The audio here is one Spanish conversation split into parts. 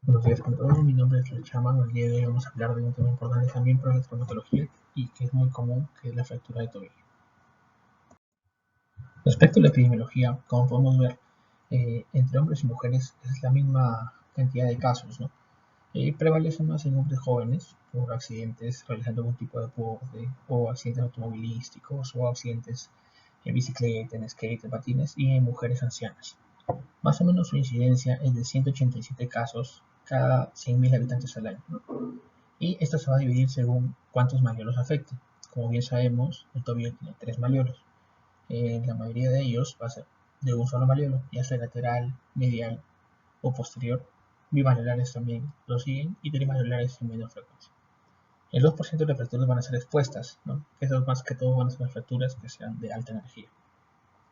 Buenos días con todos, mi nombre es Lechaman. El día de hoy vamos a hablar de un tema importante también para la traumatología y que es muy común, que es la fractura de tobillo. Respecto a la epidemiología, como podemos ver, entre hombres y mujeres es la misma cantidad de casos, ¿no? Prevalecen más en hombres jóvenes por accidentes realizando algún tipo de deporte o accidentes automovilísticos o accidentes en bicicleta, en skate, en patines y en mujeres ancianas. Más o menos su incidencia es de 187 casos cada 100.000 habitantes al año, ¿no? Y esto se va a dividir según cuántos malleolos afecten. Como bien sabemos, el tobillo tiene tres malleolos. La mayoría de ellos va a ser de un solo malleolo, ya sea lateral, medial o posterior. Bimalleolares también lo siguen y trimalleolares en menos frecuencia. El 2% de las fracturas van a ser expuestas, ¿no? Esas más que todo van a ser las fracturas que sean de alta energía.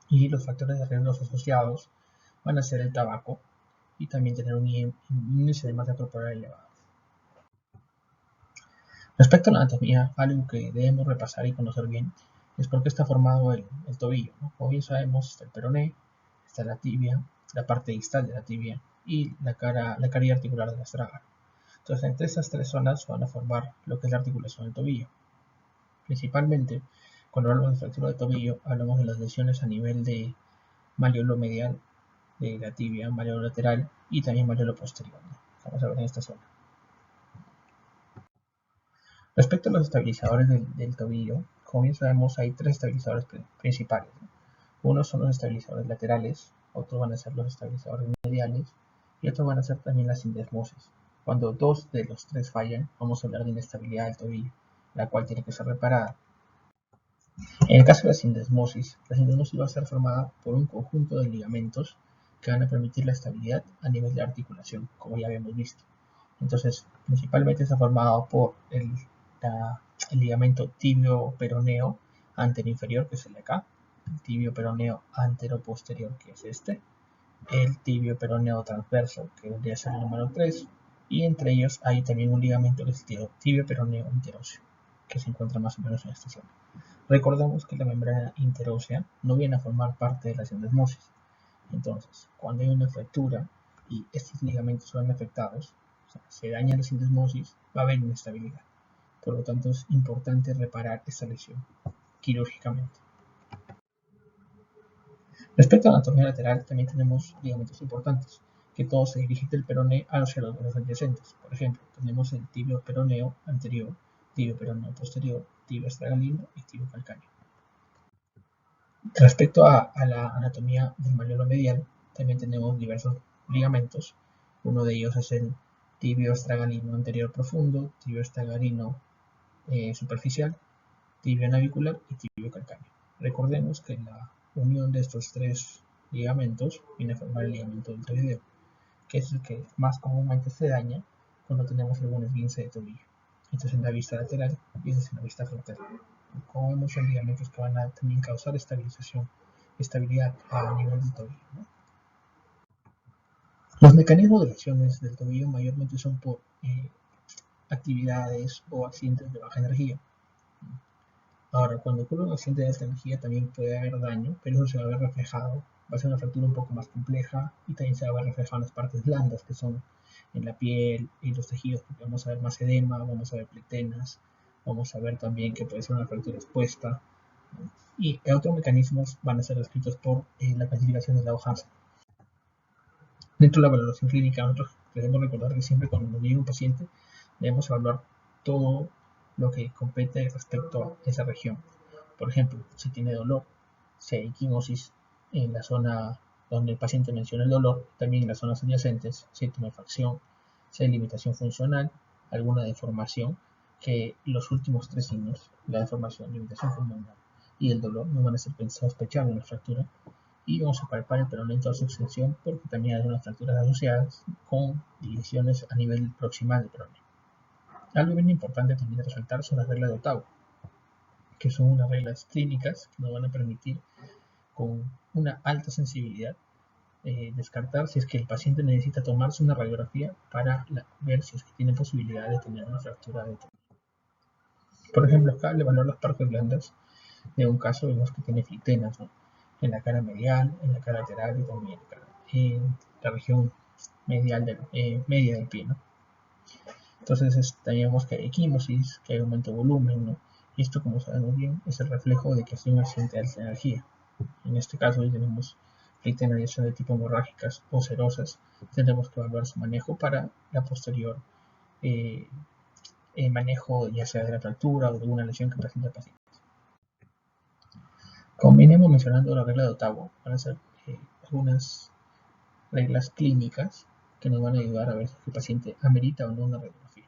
Y los factores de riesgo asociados van a ser el tabaco y también tener un índice de masa corporal elevado. Respecto a la anatomía, algo que debemos repasar y conocer bien es por qué está formado el tobillo, ¿no? Como bien sabemos, está el peroné, está la tibia, la parte distal de la tibia y la carilla articular del astragal. Entonces, entre estas tres zonas van a formar lo que es la articulación del tobillo. Principalmente, cuando hablamos de fractura de tobillo, hablamos de las lesiones a nivel de malleolo medial de la tibia, malleolo lateral y también malleolo posterior, ¿no? Vamos a ver en esta zona. Respecto a los estabilizadores del tobillo, como bien sabemos, hay tres estabilizadores principales, ¿no? Unos son los estabilizadores laterales, otros van a ser los estabilizadores mediales y otros van a ser también las sindesmosis. Cuando dos de los tres fallan, vamos a hablar de inestabilidad del tobillo, la cual tiene que ser reparada. En el caso de la sindesmosis va a ser formada por un conjunto de ligamentos que van a permitir la estabilidad a nivel de articulación, como ya habíamos visto. Entonces, principalmente está formado por el ligamento tibio-peroneo anteroinferior, que es el de acá, el tibio-peroneo antero-posterior, que es este, el tibio-peroneo transverso, que vendría a ser el número 3, y entre ellos hay también un ligamento que es el tibio-peroneo interóseo, que se encuentra más o menos en esta zona. Recordemos que la membrana interósea no viene a formar parte de la sindesmosis. Entonces, cuando hay una fractura y estos ligamentos son afectados, o sea, se daña la sindesmosis, va a haber inestabilidad. Por lo tanto, es importante reparar esta lesión quirúrgicamente. Respecto a la anatomía lateral, también tenemos ligamentos importantes, que todos se dirigen del peroné hacia los huesos adyacentes. Por ejemplo, tenemos el tibio peroneo anterior, tibio peroneo posterior, tibio astragalino y tibio calcáneo. Respecto a la anatomía del malleolo medial, también tenemos diversos ligamentos. Uno de ellos es el tibio astragalino anterior profundo, tibio astragalino superficial, tibio navicular y tibio calcáneo. Recordemos que la unión de estos tres ligamentos viene a formar el ligamento deltoideo, que es el que más comúnmente se daña cuando tenemos algún esguince de tobillo. Esto es en la vista lateral y esto es en la vista frontal. Como vemos, son ligamentos que van a también causar estabilidad a nivel del tobillo, ¿no? Los mecanismos de lesiones del tobillo mayormente son por actividades o accidentes de baja energía. Ahora, cuando ocurre un accidente de alta energía también puede haber daño, pero eso se va a ver reflejado. Va a ser una fractura un poco más compleja y también se va a ver reflejado en las partes blandas, que son en la piel y los tejidos, porque vamos a ver más edema, vamos a ver pletenas, vamos a ver también que puede ser una fractura expuesta. Y otros mecanismos van a ser descritos por la clasificación de la Hansen. Dentro de la valoración clínica, nosotros debemos recordar que siempre cuando nos llega un paciente debemos evaluar todo lo que compete respecto a esa región. Por ejemplo, si tiene dolor, si hay equimosis en la zona donde el paciente menciona el dolor, también en las zonas adyacentes, si hay tumefacción, si hay limitación funcional, alguna deformación, que los últimos tres signos, la deformación, limitación funcional y el dolor, no van a ser sospechables en la fractura, y vamos a palpar el peroné en toda su extensión porque también hay algunas fracturas asociadas con lesiones a nivel proximal del peroné. Algo bien importante también resaltar son las reglas de Ottawa, que son unas reglas clínicas que nos van a permitir con una alta sensibilidad descartar si es que el paciente necesita tomarse una radiografía para ver si es que tiene posibilidad de tener una fractura de tobillo. Por ejemplo, acá al evaluar las partes blandas de un caso vemos que tiene flitenas, ¿no? En la cara medial, en la cara lateral y también en la región media del pie, ¿no? Entonces tenemos que hay equimosis, que hay aumento de volumen, ¿no? Y esto, como sabemos bien, es el reflejo de que ha sido un accidente de alta energía. En este caso, hoy tenemos ritenalización de tipo hemorrágicas o serosas. Tendremos que evaluar su manejo para la posterior eh, manejo, ya sea de la fractura o de una lesión que presente el paciente. Como venimos mencionando la regla de Ottawa, van a ser algunas reglas clínicas que nos van a ayudar a ver si el paciente amerita o no una radiografía.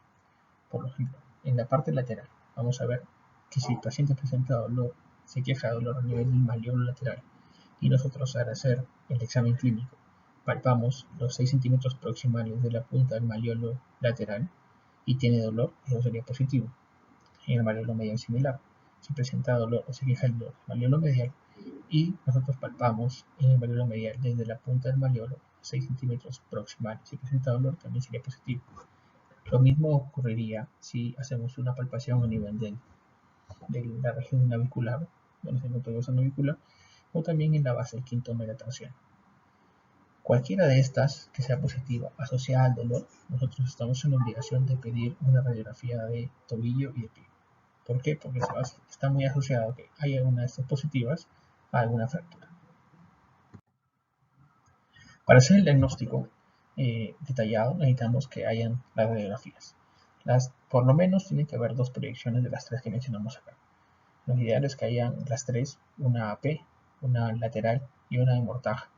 Por ejemplo, en la parte lateral, vamos a ver que si el paciente presenta dolor, se queja de dolor a nivel del malleolo lateral, y nosotros al hacer el examen clínico palpamos los 6 centímetros proximales de la punta del malleolo lateral y tiene dolor, eso sería positivo. En el malleolo medial similar, si presenta dolor o se queja del dolor del malleolo medial y nosotros palpamos en el malleolo medial desde la punta del malleolo 6 centímetros proximales, si presenta dolor también sería positivo. Lo mismo ocurriría si hacemos una palpación a nivel de la región navicular, donde se encuentra la navicular, o también en la base del quinto metatarsiano. Cualquiera de estas que sea positiva asociada al dolor, nosotros estamos en la obligación de pedir una radiografía de tobillo y de pie. ¿Por qué? Porque está muy asociado a que haya una de estas positivas a alguna fractura. Para hacer el diagnóstico detallado necesitamos que hayan las radiografías. Por lo menos tiene que haber 2 proyecciones de las 3 que mencionamos acá. Lo ideal es que hayan las 3, una AP, una lateral y una de mortaja.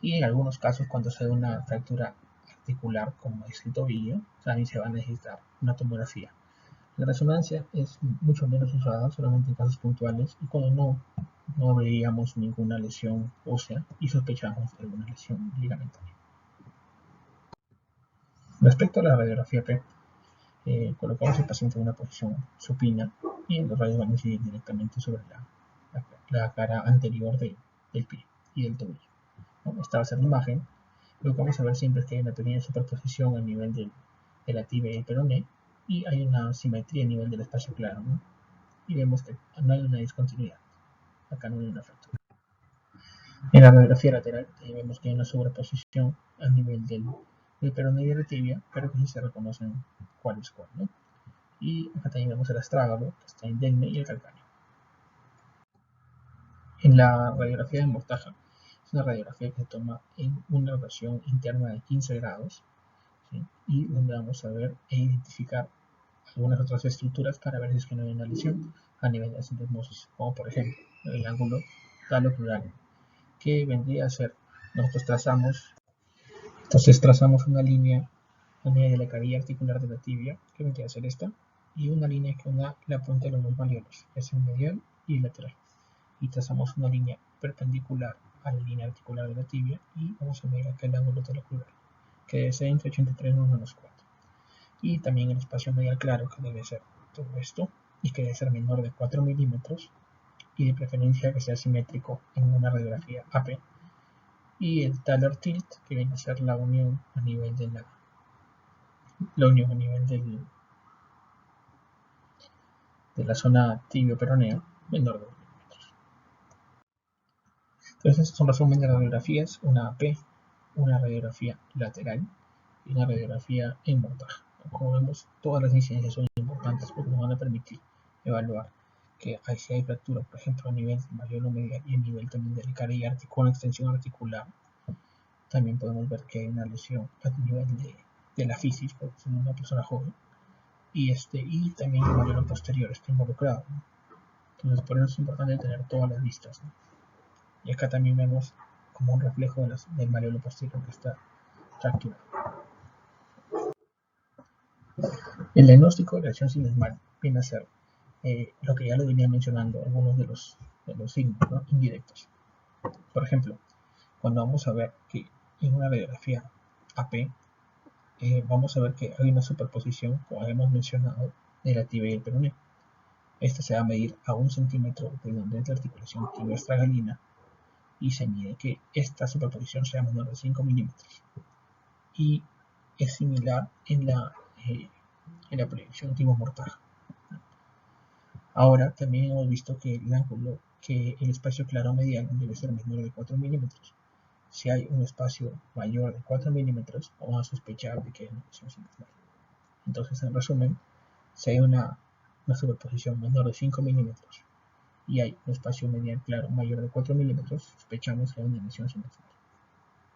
Y en algunos casos, cuando se da una fractura articular, como es el tobillo, también se va a necesitar una tomografía. La resonancia es mucho menos usada, solamente en casos puntuales y cuando no veíamos ninguna lesión ósea y sospechamos de alguna lesión ligamentaria. Respecto a la radiografía P, colocamos al paciente en una posición supina y los rayos van a incidir directamente sobre la cara anterior del pie y del tobillo. Esta va a ser la imagen. Lo que vamos a ver siempre es que hay una pequeña superposición a nivel de la tibia y el peroné y hay una simetría a nivel del espacio claro, ¿no? Y vemos que no hay una discontinuidad. Acá no hay una fractura. En la radiografía lateral vemos que hay una sobreposición a nivel del peroné y de la tibia, pero que sí se reconocen cuál es cuál, ¿no? Y acá también vemos el astrágalo, que está indemne, y el calcáneo. En la radiografía de mortaja, es una radiografía que se toma en una rotación interna de 15 grados, ¿sí? Y donde vamos a ver e identificar algunas otras estructuras para ver si es que no hay una lesión a nivel de la sindesmosis, como por ejemplo el ángulo talocrural, que vendría a ser, nosotros trazamos una línea de la cabilla articular de la tibia, que vendría a ser esta, y una línea que una la punta de los dos malleolos, que es el medial y el lateral. Y trazamos una línea perpendicular a la línea articular de la tibia y vamos a medir acá el ángulo talocrural, que debe ser entre 83 menos 4. Y también el espacio medial claro, que debe ser todo esto, y que debe ser menor de 4 milímetros, y de preferencia que sea simétrico en una radiografía AP. Y el talar tilt, que viene a ser la unión a nivel de de la zona tibio-peronea, menor de 2 milímetros. Entonces, es un resumen de radiografías, una AP, una radiografía lateral y una radiografía en montaje. Como vemos, todas las incidencias son importantes porque nos van a permitir evaluar que si hay fractura, por ejemplo, a nivel del malleolo medial y a nivel también del carilla con extensión articular, también podemos ver que hay una lesión a nivel de la fisis, porque es una persona joven, y también el malleolo posterior está involucrado, ¿no? Entonces, por eso es importante tener todas las vistas, ¿no? Y acá también vemos como un reflejo del malleolo posterior que está fracturado. El diagnóstico de lesión sindesmal viene a ser lo que ya lo venía mencionando, algunos de los signos, ¿no?, indirectos. Por ejemplo, cuando vamos a ver que en una radiografía AP, vamos a ver que hay una superposición, como hemos mencionado, de la tibia y el peroné. Esta se va a medir a 1 centímetro de donde es la articulación tibio-estragalina y se mide que esta superposición sea menor de 5 milímetros. Y es similar en la proyección tibio-mortaja. Ahora también hemos visto que el espacio claro medial debe ser menor de 4 milímetros. Si hay un espacio mayor de 4 milímetros, vamos a sospechar de que hay una lesión sinesmal. Entonces, en resumen, si hay una superposición menor de 5 milímetros y hay un espacio medial claro mayor de 4 milímetros, sospechamos que hay una lesión sinesmal.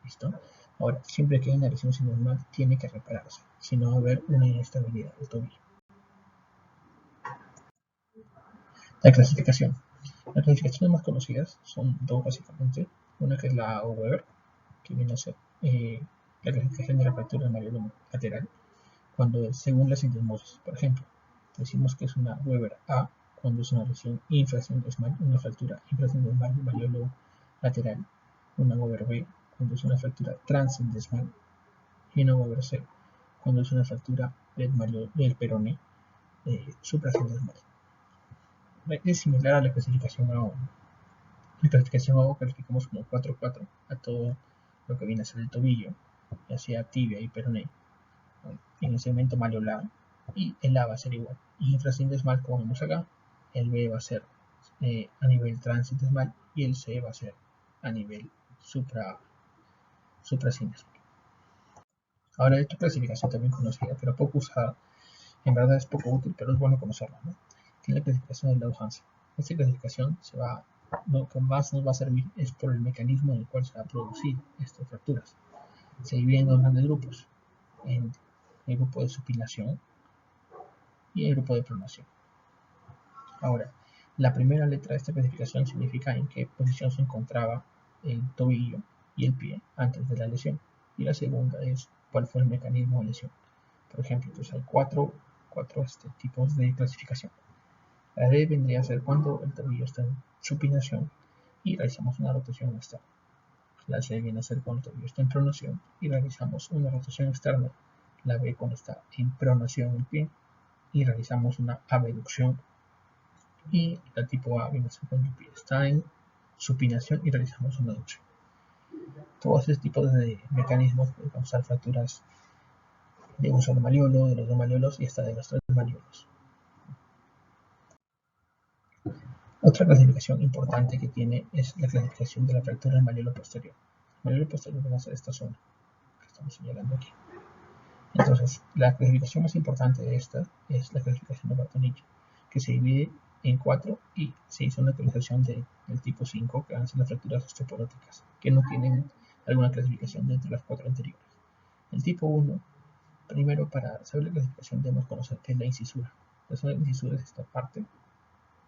¿Listo? Ahora, siempre que hay una lesión sinesmal, tiene que repararse, si no va a haber una inestabilidad del tobillo. La clasificación. Las clasificaciones más conocidas son dos básicamente. Una que es la Weber, que viene a ser la clasificación de la fractura del malleolo lateral, cuando es según la sindesmosis. Por ejemplo, decimos que es una Weber A cuando es una lesión infrasindesmal, una fractura infrasindesmal del malleolo lateral. Una Weber B cuando es una fractura transindesmal. Y una Weber C cuando es una fractura del peroné suprasindesmal. Es similar a la clasificación A1. La clasificación A1 calificamos como 4-4 a todo lo que viene a ser el tobillo, ya sea tibia y peroné, en el segmento malleolar, y el A va a ser igual. Y infrasindesmal, como vemos acá, el B va a ser a nivel transindesmal y el C va a ser a nivel suprasindesmal. Ahora, esta clasificación también conocida, pero poco usada, en verdad es poco útil, pero es bueno conocerla, ¿no? Tiene la clasificación de Law-Hansen. Esta clasificación lo que más nos va a servir es por el mecanismo en el cual se va a producir estas fracturas. Se dividen en dos grandes grupos, en el grupo de supinación y el grupo de pronación. Ahora, la primera letra de esta clasificación significa en qué posición se encontraba el tobillo y el pie antes de la lesión. Y la segunda es cuál fue el mecanismo de lesión. Por ejemplo, pues hay cuatro tipos de clasificación. La D vendría a ser cuando el tobillo está en supinación y realizamos una rotación externa. La C viene a ser cuando el tobillo está en pronación y realizamos una rotación externa. La B cuando está en pronación el pie y realizamos una abducción. Y la tipo A viene a ser cuando el pie está en supinación y realizamos una abducción. Todos estos tipos de mecanismos pueden causar fracturas de un solo malleolo, de los dos malleolos y hasta de los tres malleolos. Otra clasificación importante que tiene es la clasificación de la fractura del malleolo posterior. El malleolo posterior viene a ser esta zona que estamos señalando aquí. Entonces, la clasificación más importante de esta es la clasificación de Bartonich, que se divide en 4 y se hizo una actualización del tipo 5, que van a ser las fracturas osteoporóticas, que no tienen alguna clasificación de entre las 4 anteriores. El tipo 1, primero para saber la clasificación debemos conocer qué es la incisura. La zona de incisura es esta parte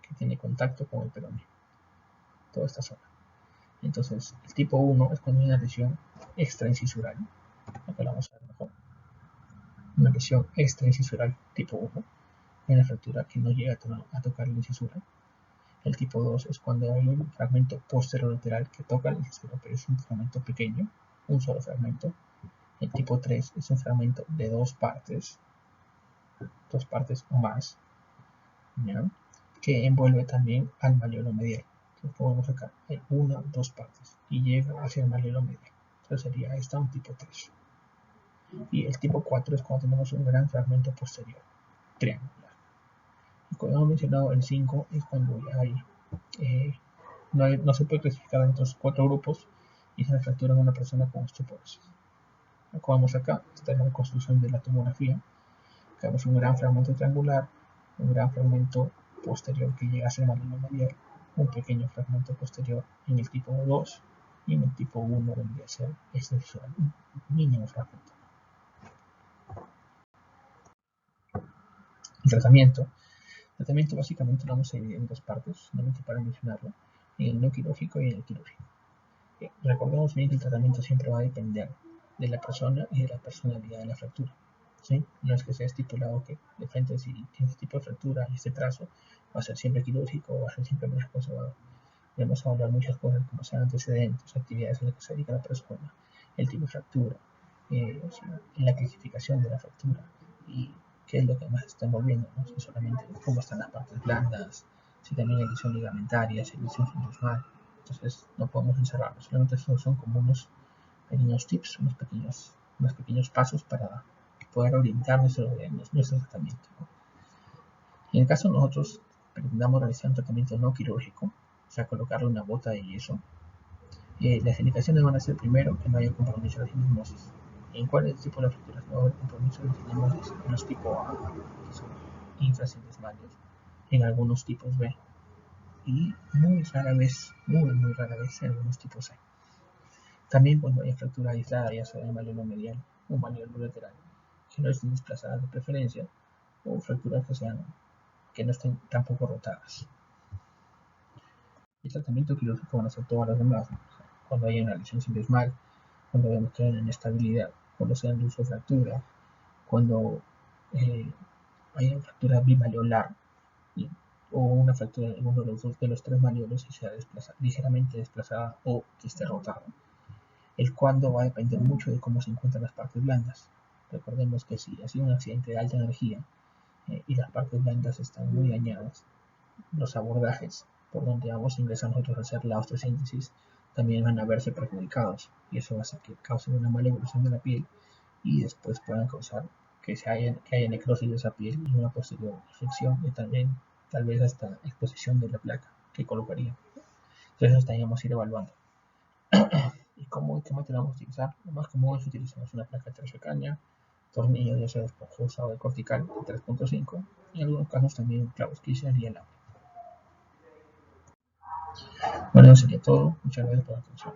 que tiene contacto con el peroné, toda esta zona. Entonces, el tipo 1 es cuando hay una lesión extraincisural. Acá la vamos a ver mejor. Una lesión extraicisural tipo 1, una fractura que no llega a tocar la incisura. El tipo 2 es cuando hay un fragmento posterolateral que toca la incisura, pero es un fragmento pequeño, un solo fragmento. El tipo 3 es un fragmento de dos partes o más, ¿ya? Que envuelve también al malleolo medial. Entonces, como vemos acá, hay dos partes y llega hacia el malleolo medial. Entonces sería esta un tipo 3. Y el tipo 4 es cuando tenemos un gran fragmento posterior, triangular. Y como hemos mencionado, el 5 es cuando ya no se puede clasificar entre los 4 grupos y se fractura en una persona con osteoporosis. Como vemos acá, esta es la reconstrucción de la tomografía. Tenemos un gran fragmento triangular, un gran fragmento posterior que llega hacia el malleolo medial, un pequeño fragmento posterior en el tipo 2 y en el tipo 1 vendría a ser un mínimo fragmento. El tratamiento básicamente lo vamos a dividir en dos partes, solamente para mencionarlo, en el no quirúrgico y en el quirúrgico. Recordemos bien que el tratamiento siempre va a depender de la persona y de la personalidad de la fractura. ¿Sí? No es que sea estipulado que de frente si tiene este tipo de fractura y este trazo va a ser siempre quirúrgico o va a ser siempre más conservador. Debemos hablar muchas cosas como sean antecedentes, actividades en las que se dedica la persona, el tipo de fractura, la clasificación de la fractura y qué es lo que más está envolviendo, ¿no? Si solamente cómo están las partes blandas, si también hay lesión ligamentaria, si hay lesión sinusal. Entonces no podemos encerrarnos, solamente son como unos pequeños tips, unos pequeños pasos para poder orientar nuestro tratamiento, ¿no? En el caso de nosotros pretendamos realizar un tratamiento no quirúrgico, o sea, colocarle una bota de yeso, Las indicaciones van a ser primero que no haya compromiso de ginimosis. ¿En cuáles tipos de fracturas no va a haber compromiso de ginimosis? En los tipos A, que son infrasindesmales, en algunos tipos B, y muy rara vez en algunos tipos C. También cuando haya fractura aislada, ya sea de malleolo medial o malleolo lateral, que no estén desplazadas de preferencia, o fracturas que no estén tampoco rotadas. El tratamiento quirúrgico van a ser todas las demás, ¿no? O sea, cuando haya una lesión sindesmal, cuando vemos que hay una inestabilidad, cuando sean de uso fractura, cuando haya fractura bimalleolar, o una fractura de uno de los tres malleolos y sea ligeramente desplazada o que esté rotada. El cuándo va a depender mucho de cómo se encuentran las partes blandas. Recordemos que si ha sido un accidente de alta energía y las partes blandas están muy dañadas, los abordajes por donde vamos a ingresar nosotros a hacer la osteosíntesis también van a verse perjudicados, y eso hace que causen una mala evolución de la piel y después puedan causar que haya necrosis de esa piel y una posterior infección y también tal vez hasta exposición de la placa que colocaría. Entonces eso estaríamos ir evaluando. ¿Y qué material vamos a utilizar? Lo más común es utilizar una placa de tercio caña, tornillos ya sea de esponjosa o de cortical de 3.5 y en algunos casos también clavos Kirchner y alambre. Bueno, eso sería todo. Muchas gracias por la atención.